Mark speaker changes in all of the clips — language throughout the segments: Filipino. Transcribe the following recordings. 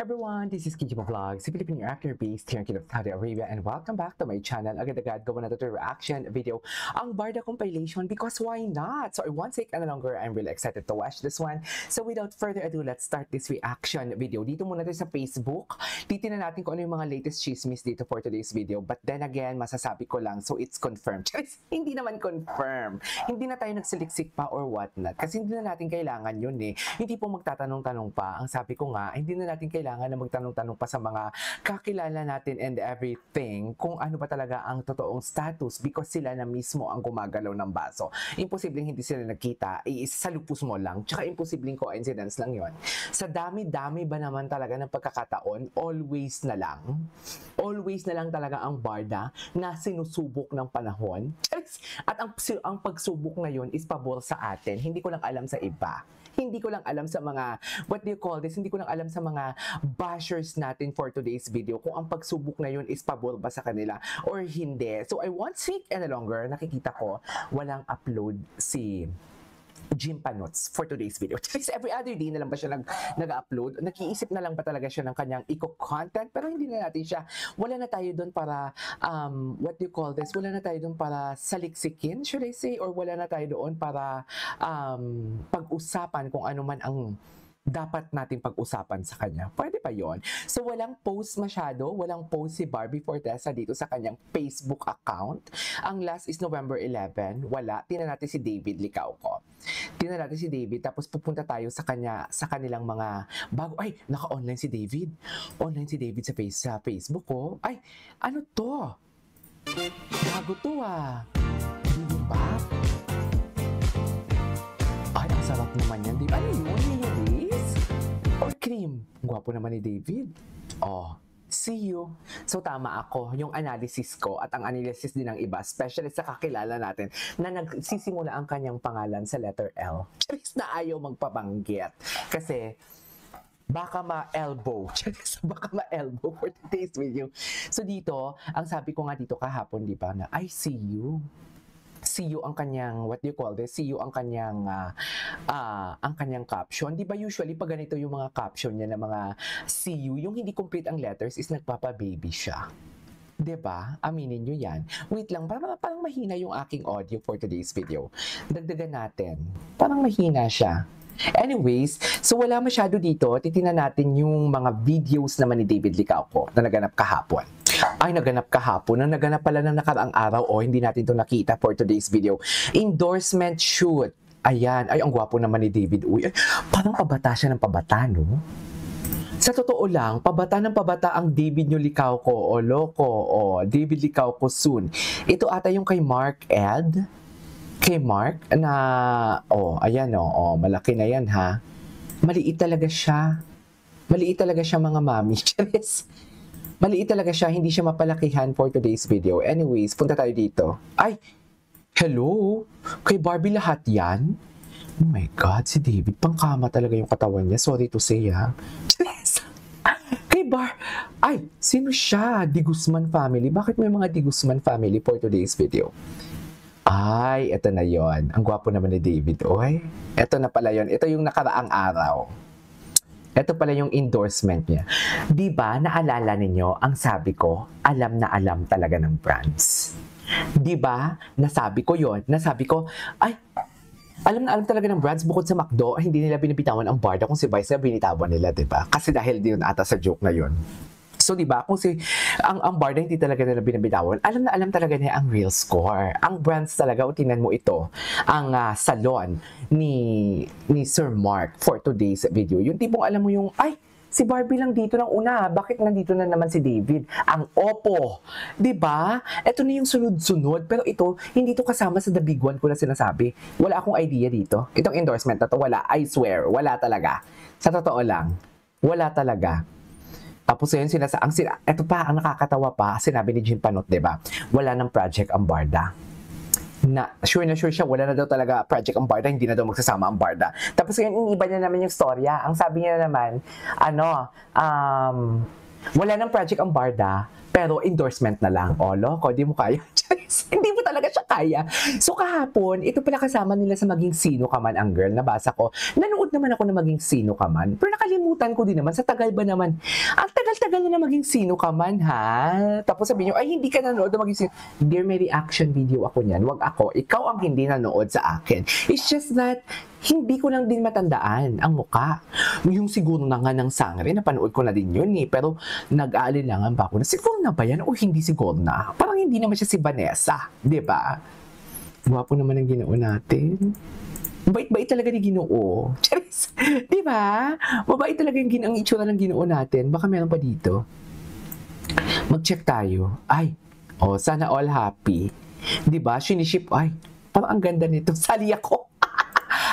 Speaker 1: Everyone, this is Kijima Vlog, si Philippine actor based here in Kingdom of Saudi Arabia, and welcome back to my channel. Agad-agad gawa na to reaction video ang Barda compilation because why not? So I won't take any longer. I'm really excited to watch this one. So without further ado, let's start this reaction video. Dito muna tayo sa Facebook. Titingnan natin kung ano yung mga latest chismis dito for today's video. But then again, masasabi ko lang, so it's confirmed. Hindi naman confirm. Hindi na tayo nagsiliksik pa or whatnot. Kasi hindi na natin kailangan yun eh. Hindi po magtatanong-tanong pa. Ang sabi ko nga, hindi na natin kailangan na magtanong-tanong pa sa mga kakilala natin and everything kung ano ba talaga ang totoong status because sila na mismo ang gumagalaw ng baso. Imposibleng hindi sila nagkita, isalupos mo lang, tsaka imposibleng coincidence lang yon. Sa dami-dami ba naman talaga ng pagkakataon, always na lang talaga ang Barda na sinusubok ng panahon. At ang pagsubok na yun is pabor sa atin. Hindi ko lang alam sa iba. Hindi ko lang alam sa mga, what do you call this? Hindi ko lang alam sa mga bashers natin for today's video kung ang pagsubok na yun is pabor ba sa kanila or hindi. So I won't take any longer. Nakikita ko, walang upload si Jim Panots for today's video. Every other day na lang ba siya nag-upload? Nakiisip na lang ba talaga siya ng kanyang eco-content? Pero hindi na natin siya. Wala na tayo doon para, what do you call this? Wala na tayo doon para saliksikin, should I say? Or wala na tayo doon para pag-usapan kung ano man ang dapat natin pag-usapan sa kanya. Pwede pa yon. So, walang post masyado. Walang post si Barbie Fortesa dito sa kanyang Facebook account. Ang last is November 11. Wala. Tingnan natin si David Licauco. Tingnan natin si David. Tapos pupunta tayo sa kanilang mga bago. Ay, naka-online si David. Online si David sa Facebook, oh. Ay, ano to? Bago to, ah. Hindi ba? Ay, ang sarap naman yan, David. Ano yun? Or cream. Gwapo naman ni David. Oh, see you. So tama ako, yung analysis ko at ang analysis din ng iba, especially sa kakilala natin na nagsisimula ang kanyang pangalan sa letter L. Charis na ayaw magpabanggit. Kasi baka ma-elbow. Baka ma-elbow for today's video. So dito, ang sabi ko nga dito kahapon, di ba, na I see you. See you ang kanyang, what do you call this? See you ang kanyang caption. Di ba usually pag ganito yung mga caption niya na mga see you, yung hindi complete ang letters is nagpapa-baby siya. Di ba? Aminin nyo yan. Wait lang, parang mahina yung aking audio for today's video. Dagdagan natin. Parang mahina siya. Anyways, so wala masyado dito. Titingnan natin yung mga videos naman ni David Licauco na naganap kahapon. Ay, naganap kahapon. Nang naganap pala ng nakaraang araw, hindi natin ito nakita for today's video. Endorsement shoot. Ayan. Ay, ang gwapo naman ni David. Uy, ay, parang pabata siya ng pabata, no? Sa totoo lang, pabata ng pabata ang David nyo Licauco. O, loko. O, David Licauco soon. Ito ata yung kay Mark Ed. Kay Mark na, ayan malaki na yan ha. Maliit talaga siya. Maliit talaga siya mga mami. Maliit talaga siya, hindi siya mapalakihan for today's video. Anyways, punta tayo dito. Ay, hello? Kay Barbie lahat yan? Oh my God, si David, pangkama talaga yung katawan niya. Sorry to say ha. Ay, sino siya? Di Guzman family. Bakit may mga Di Guzman family for today's video? Ay, ito na yon. Ang gwapo naman ni David. Oy, ito na pala yon. Ito yung nakaraang araw. Ito pala yung endorsement niya. Di ba, naalala ninyo, ang sabi ko, alam na alam talaga ng brands. Di ba, nasabi ko yon. Nasabi ko, ay, alam na alam talaga ng brands bukod sa McDo, hindi nila binibitawan ang Barda kung si Vice na binitawan nila, di ba? Kasi dahil din ata sa joke na yon. So, di ba, kung ang Barda hindi talaga nila binabitawan, alam na alam talaga niya ang real score. Ang brands talaga, o tingnan mo ito, ang salon ni Sir Mark for today's video. Yung tipong alam mo yung, ay, si Barbie lang dito ng una, bakit nandito na naman si David? Ang opo, di ba? Ito na yung sunod-sunod, pero ito, hindi to kasama sa the big one ko na sinasabi. Wala akong idea dito. Itong endorsement na to, wala. I swear, wala talaga. Sa totoo lang, wala talaga. Tapos yun, ito pa, ang nakakatawa pa, sinabi ni Jim Panot, diba? Wala ng project ang Barda. Na sure siya, wala na daw talaga project ang Barda, hindi na daw magsasama ang Barda. Tapos yun, iniba niya naman yung storya. Ang sabi niya naman, wala ng project ang Barda, pero Pero endorsement na lang. O, loko, di mo kaya. Hindi mo talaga siya kaya. So kahapon, ito pala kasama nila sa Maging Sino Ka Man ang girl. Nabasa ko. Nanood naman ako na Maging Sino Ka Man. Pero nakalimutan ko din naman. Sa tagal ba naman? Ang tagal-tagal na Maging Sino Ka Man, ha? Tapos sabihin nyo, ay hindi ka nanood na Maging Sino. Dear, may reaction video ako niyan. Wag ako. Ikaw ang hindi nanood sa akin. It's just that, hindi ko lang din matandaan ang muka. Yung siguro na nga ng Sangre, napanood ko na din yun eh. Pero nag-aalilangan pa ako na siguro na ba yan o hindi siguro na? Parang hindi naman siya si Vanessa. Di ba? Gwapo naman ang Ginoo natin. Bait-bait talaga ni Ginoo. Charis. Di ba? Mabait talaga ang itsura ng Ginoo natin. Baka meron pa dito. Mag-check tayo. Ay, sana all happy. Di ba? Siniship. Ay, parang ang ganda nito. Sali ako.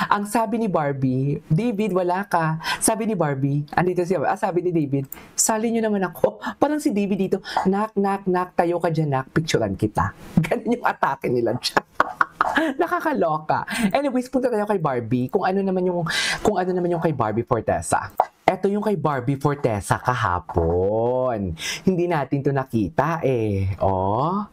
Speaker 1: Ang sabi ni Barbie, David, wala ka. Sabi ni Barbie, andito siya, sabi ni David, sali nyo naman ako. Parang si David dito, knock, knock, knock, tayo ka dyan, knock, picturean kita. Ganun yung atake nila dyan. Nakakaloka. Anyways, punta tayo kay Barbie. Kung ano naman yung kay Barbie Fortesa. Ito yung kay Barbie Fortesa kahapon. Hindi natin to nakita eh. Oh.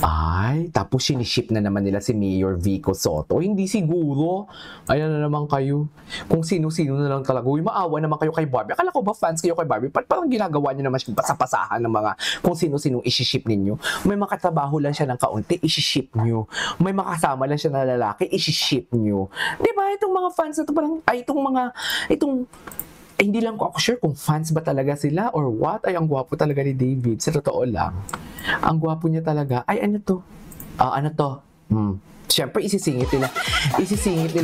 Speaker 1: Ay, tapos siniship na naman nila si Mayor Vico Soto. Hindi siguro. Ayan na naman kayo. Kung sino-sino na lang talaga. Uy, maawa naman kayo kay Barbie. Akala ko ba fans kayo kay Barbie? Parang ginagawa niyo naman siya pasapasahan ng mga kung sino-sinong isiship ninyo. May makatrabaho lang siya ng kaunti, isiship nyo. May makasama lang siya na lalaki, isiship nyo. Diba? Itong mga fans na to parang, hindi lang ko ako sure kung fans ba talaga sila or what. Ay, ang gwapo talaga ni David. Sa totoo lang. Ang gwapo niya talaga. Ay, ano to? Ano to? Siyempre, isisingit nila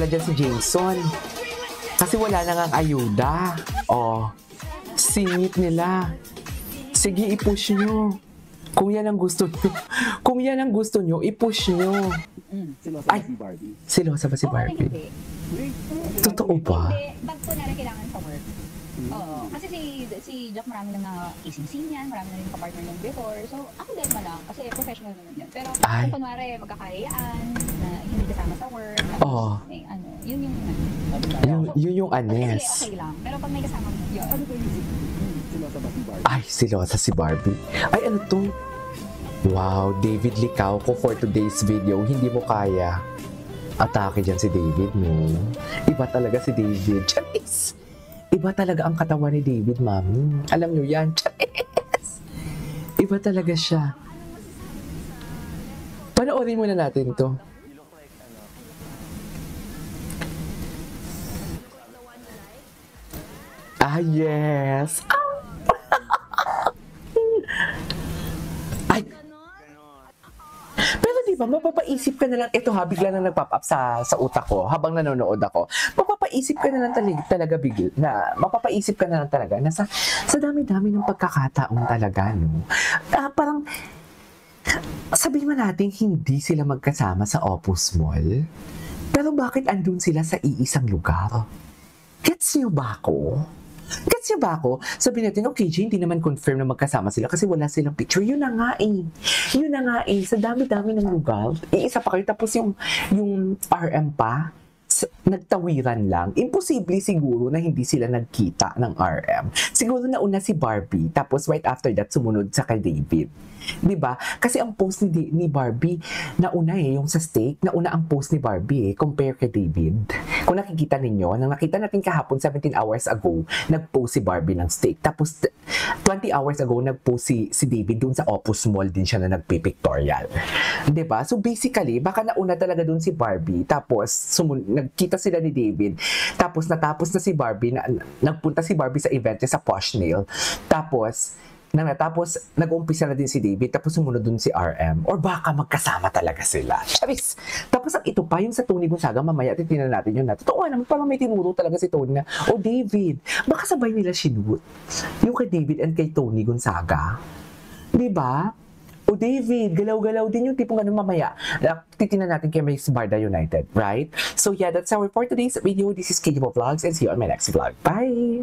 Speaker 1: dyan si Jameson. Kasi wala na ngang ayuda. Singit nila. Sige, i-push nyo. Kung yan ang gusto nyo, i-push nyo.
Speaker 2: Silosa ba si Barbie?
Speaker 1: Silosa ba si Barbie? Totoo ba?
Speaker 3: Hindi, bag po na kailangan sa work. Oo. Kasi si Jack marami nang nakising-sing yan, marami na rin kapartner nung before. So, ako din man lang, kasi professional naman yan. Pero kung kunwari magkakayaan, na hindi kasama sa work,
Speaker 1: yun yung anes.
Speaker 3: Okay lang. Pero pag may kasama mo, yun, ano ba yung
Speaker 2: Silosa ba si Barbie?
Speaker 1: Ay, silosa si Barbie. Ay, ano to? Wow, David Licao ko for today's video. Hindi mo kaya. Atake dyan si David, no? Iba talaga si David. Charis! Iba talaga ang katawan ni David, mami. Alam nyo yan. Charis! Iba talaga siya. Panoorin muna natin to. Yes! Ay! Pero di ba, mapapaisip ka na lang, ito ha, bigla na nag-pop up sa utak ko habang nanonood ako. Mapapaisip ka na lang talaga bigla, mapapaisip ka na lang talaga na sa dami-dami ng pagkakataon talaga, no? Parang, sabihin mo natin, hindi sila magkasama sa Opus Mall. Pero bakit andun sila sa iisang lugar? Gets niyo ba ako? Sabihin natin, okay, Jane, hindi naman confirm na magkasama sila kasi wala silang picture. Yun na nga eh. Sa dami-dami ng lugar. Iisa pa kayo. Tapos yung RM pa, nagtawiran lang. Imposible siguro na hindi sila nagkita ng RM. Siguro nauna si Barbie, tapos right after that, sumunod sa kay David. Diba? Kasi ang post ni Barbie, nauna yung sa steak, nauna ang post ni Barbie compare kay David. Kung nakikita ninyo, nang nakita natin kahapon, 17 hours ago, nag-post si Barbie ng steak. Tapos, 20 hours ago, nag-post si David dun sa Opus Mall din siya na nagpipictorial. Diba? So basically, baka nauna talaga dun si Barbie, tapos nagkita sila ni David, tapos natapos na si Barbie, nagpunta si Barbie sa event niya sa Posh Nail, tapos nag-umpisa na din si David, tapos sumunod dun si RM. Or baka magkasama talaga sila. Charis! Tapos ang ito pa, yung sa Tony Gonzaga, mamaya titignan natin yun na. Totoo naman, parang may tinuro talaga si Tony na, David, baka sabay nila sinut. Yung kay David and kay Tony Gonzaga. Diba? David, galaw-galaw din yung tipong ano mamaya. Titignan natin kay Miss Barda United, right? So yeah, that's our for today's video. This is KJ Vlogs and see you on my next vlog. Bye!